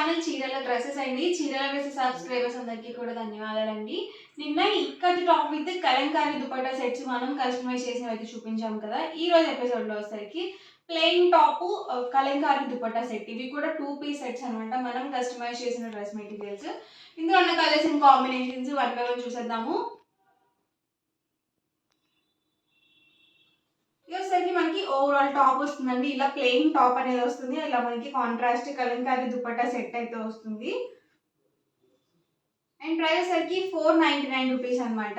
Channel చీరల dresses అండి. చీరల డ్రెస్సెస్ సబ్స్క్రైబర్స్ అందరికీ కూడా ధన్యవాదాలండి. నిన్న ikat top with Kalamkari dupatta sets మనం కస్టమైజ్ చేసినవి అయితే చూపించాం కదా. ఈ రోజు ఎపిసోడ్లో వచ్చేసరికి plain top Kalamkari dupatta set. ఇవి కూడా 2 పీస్ సెట్స్ అనమాట. మనం కస్టమైజ్ చేసిన డ్రెస్ మెటీరియల్స్. ఇందులో ఉన్న కలర్స్ అండ్ కాంబినేషన్స్ 1 by 1 చూసేద్దాము. వచ్చేసరికి మనకి ఓవరాల్ టాప్ వస్తుందండి. ఇలా ప్లెయిన్ టాప్ అనేది వస్తుంది. ఇలా మనకి కాంట్రాస్ట్ కలంకారీ దుపట్టా సెట్ అయితే వస్తుంది. అండ్ ప్రైస్ వచ్చేసరికి 499 రూపీస్ అనమాట.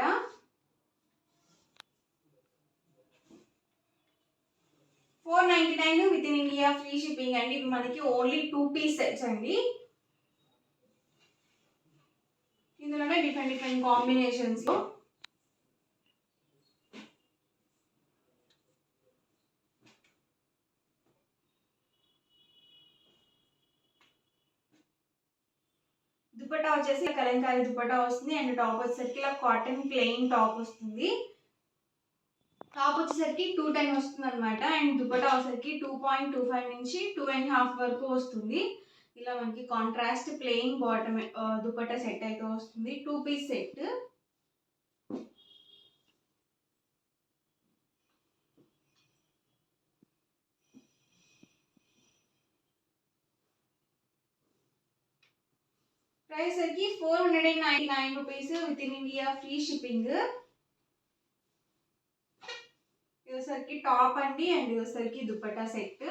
$499 with in India free shipping అండి. ఇవి మనకి ఓన్లీ 2 పీస్ సెట్స్ అండి. ఇందులోనే డిఫరెంట్ కాంబినేషన్స్ లో దుపట్టా వచ్చేసి కలంకారీ దుపట్టా వస్తుంది. అండ్ టాప్ వచ్చేసరికి ఇలా కాటన్ ప్లెయిన్ టాప్ వస్తుంది. టాప్ వచ్చేసరికి 210 వస్తుంది అనమాట. అండ్ దుపట్టా వచ్చేసరికి 2.25 నుంచి 2.5 వరకు వస్తుంది. ఇలా మనకి contrast plain bottom dupatta set అయితే వస్తుంది. 2 పీస్ సెట్. ప్రైస్ వచ్చి 499 rupees with in India free shipping. ఇది టాప్ అండి. అండ్ ఇది దుపట్టా సెట్.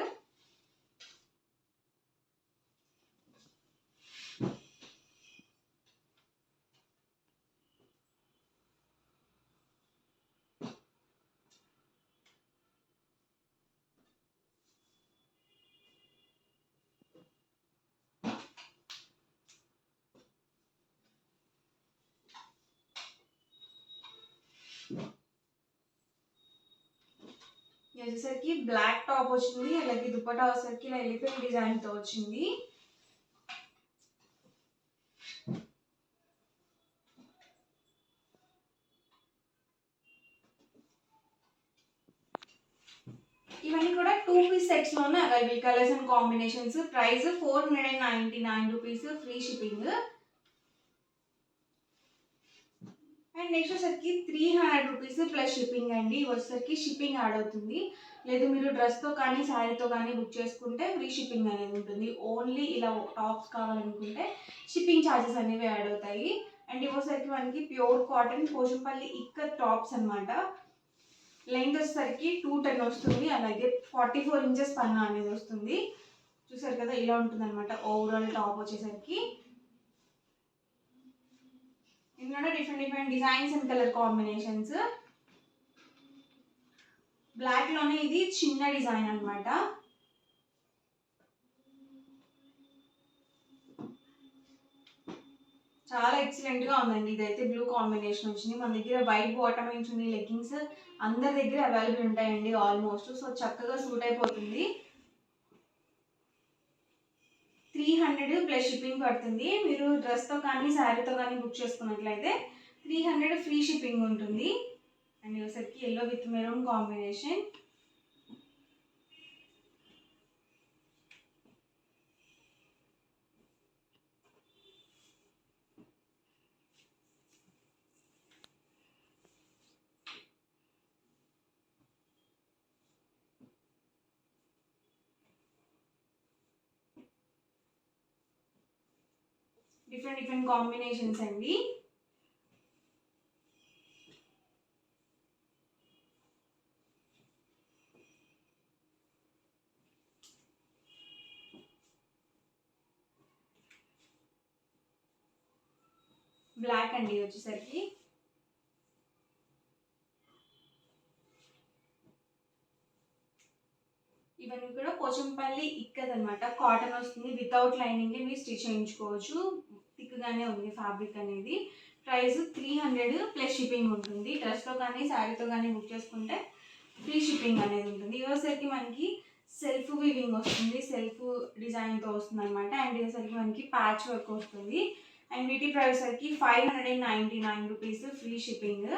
వచ్చేసరికి బ్లాక్ టాప్ వచ్చింది. అలాగే దుపట్టా వచ్చేసరికి ఇలా ఎలిఫెంట్ డిజైన్ తో వచ్చింది. ఇవన్నీ కూడా 2 పీస్ సెట్స్ లోనే available. Colours and combinations. Price 499 rupees free shipping. And next వచ్చేసరికి 300 రూపీస్ ప్లస్ షిప్పింగ్ అండి. వచ్చేసరికి షిప్పింగ్ యాడ్ అవుతుంది. లేదు మీరు డ్రెస్తో కానీ శారీతో కానీ బుక్ చేసుకుంటే ఫ్రీ షిప్పింగ్ అనేది ఉంటుంది. ఓన్లీ ఇలా టాప్స్ కావాలనుకుంటే షిప్పింగ్ ఛార్జెస్ అనేవి యాడ్ అవుతాయి. అండ్ ఇవి వచ్చేసరికి మనకి pure cotton Pochampally ikat tops అనమాట. లెంగ్త్ వచ్చేసరికి 210 వస్తుంది. అలాగే 44 ఇంచెస్ పన్నా అనేది వస్తుంది. చూసారు కదా, ఇలా ఉంటుంది అనమాట ఓవరాల్ టాప్ వచ్చేసరికి. ఇందులో different designs and colour combinations. Black లోనే ఇది చిన్న డిజైన్ అనమాట. చాలా ఎక్సలెంట్ గా ఉందండి. ఇదైతే బ్లూ కాంబినేషన్ వచ్చింది. మన దగ్గర వైట్ బాటమ్ చున్నీ లెగ్గింగ్స్ అందరి దగ్గర అవైలబుల్ ఉంటాయండి ఆల్మోస్ట్. సో చక్కగా సూట్ అయిపోతుంది. 300 ప్లస్ షిప్పింగ్ పడుతుంది. మీరు డ్రెస్తో కానీ శారీతో కానీ బుక్ చేసుకున్నట్లయితే 300 ఫ్రీ షిప్పింగ్ ఉంటుంది. అండ్ వచ్చేసరికి yellow with maroon combination. Different combinations అండి. బ్లాక్ అండి వచ్చేసరికి. ఇవన్నీ కూడా పోచంపల్లి ఇక్కత్ అనమాట. కాటన్ వస్తుంది. వితౌట్ లైనింగ్ మీరు స్టిచ్ చేయించుకోవచ్చు. థిక్గానే ఉంది ఫ్యాబ్రిక్ అనేది. ప్రైస్ 300 ప్లస్ షిప్పింగ్ ఉంటుంది. డ్రెస్తో కానీ శారీతో కానీ బుక్ చేసుకుంటే ఫ్రీ షిప్పింగ్ అనేది ఉంటుంది. ఇవసరికి మనకి సెల్ఫ్ వీవింగ్ వస్తుంది. సెల్ఫ్ డిజైన్తో వస్తుంది అనమాట. అండ్ ఇవసరికి మనకి ప్యాచ్ వర్క్ వస్తుంది. అండ్ వీటి ప్రైస్ సరికి 599 రూపీస్ ఫ్రీ షిప్పింగ్.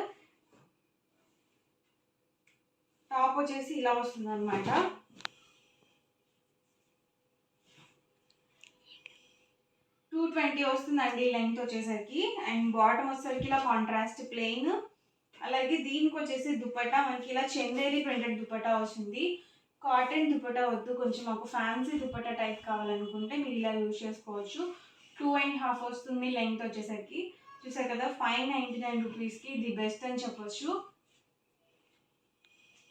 టాప్ వచ్చేసి ఇలా వస్తుంది అనమాట. 220 వస్తుందండి లెంగ్త్ వచ్చేసరికి. అండ్ బాటమ్ వచ్చేసరికి ఇలా కాంట్రాస్ట్ ప్లెయిన్. అలాగే దీనికి వచ్చేసి దుపట్టా మనకి ఇలా చందేరి ప్రింటెడ్ దుపట్టా వస్తుంది. కాటన్ దుపట్టా వద్దు, కొంచెం మాకు ఫ్యాన్సీ దుపట్టా టైప్ కావాలనుకుంటే మీరు ఇలా యూజ్ చేసుకోవచ్చు. 2.5 వస్తుంది లెంగ్త్ వచ్చేసరికి. చూసారు కదా, 599 రూపీస్కి ది బెస్ట్ అని చెప్పొచ్చు.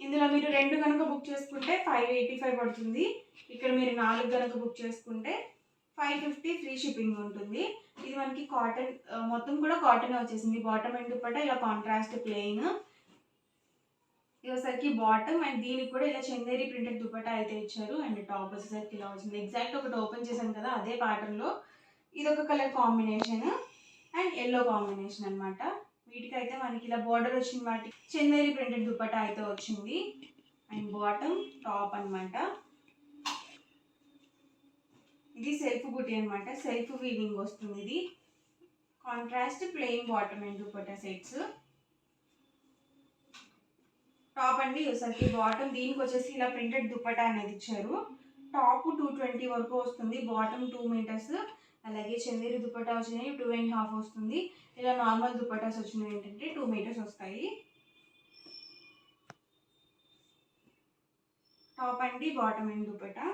ఇందులో మీరు 2 కనుక బుక్ చేసుకుంటే 585 పడుతుంది. ఇక్కడ మీరు 4 కనుక బుక్ చేసుకుంటే 550 ఫ్రీ షిప్పింగ్ ఉంటుంది. ఇది మనకి కాటన్, మొత్తం కూడా కాటన్ వచ్చేసింది. బాటమ్ అండ్ దుపట్టా ఇలా కాంట్రాస్ట్ ప్లెయిన్. ఇది వచ్చేసరికి బాటమ్ అండ్ దీనికి కూడా ఇలా చందేరి ప్రింటెడ్ దుపట్టా అయితే ఇచ్చారు. అండ్ టాప్ వచ్చేసరికి ఇలా వచ్చింది. ఎగ్జాక్ట్ ఒకటి ఓపెన్ చేశాను కదా అదే ప్యాటర్న్లో ఇదొక colour combination and yellow combination అనమాట. వీటికైతే మనకి ఇలా బార్డర్ వచ్చిన వాటి చందేరి ప్రింటెడ్ దుపట్టా అయితే వచ్చింది. అండ్ బాటమ్ టాప్ అనమాట. ఇది సెల్ఫ్ బుటీ అనమాట, సెల్ఫ్ వీవింగ్ వస్తుంది. ఇది contrast plain bottom and dupatta sets. Top అండి వచ్చేసరికి బాటమ్, దీనికి వచ్చేసి ఇలా ప్రింటెడ్ దుపట్టా అనేది ఇచ్చారు. టాప్ 220 వరకు వస్తుంది, బాటమ్ 2 మీటర్స్. అలాగే చందేరి దుపట్టా వచ్చినాయి 2.5 వస్తుంది. ఇలా నార్మల్ దుపట్టాస్ వచ్చినవి ఏంటంటే 2 మీటర్స్ వస్తాయి. టాప్ అండి బాటమ్ అండ్ దుపట్టా.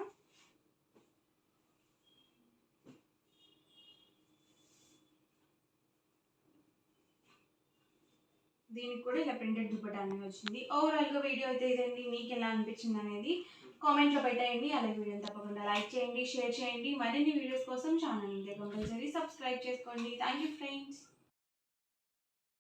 దీనికి కూడా ఇలా ప్రింటెడ్ దుపట్టా అనేది వచ్చింది. ఓవరాల్గా వీడియో అయితే ఇదండి. మీకు ఎలా అనిపించింది అనేది కామెంట్లో పెట్టేయండి. అలాగే వీడియోని తప్పకుండా లైక్ చేయండి, షేర్ చేయండి. మరిన్ని వీడియోస్ కోసం ఛానల్ అయితే కంపల్సరీ సబ్స్క్రైబ్ చేసుకోండి. Thank you friends.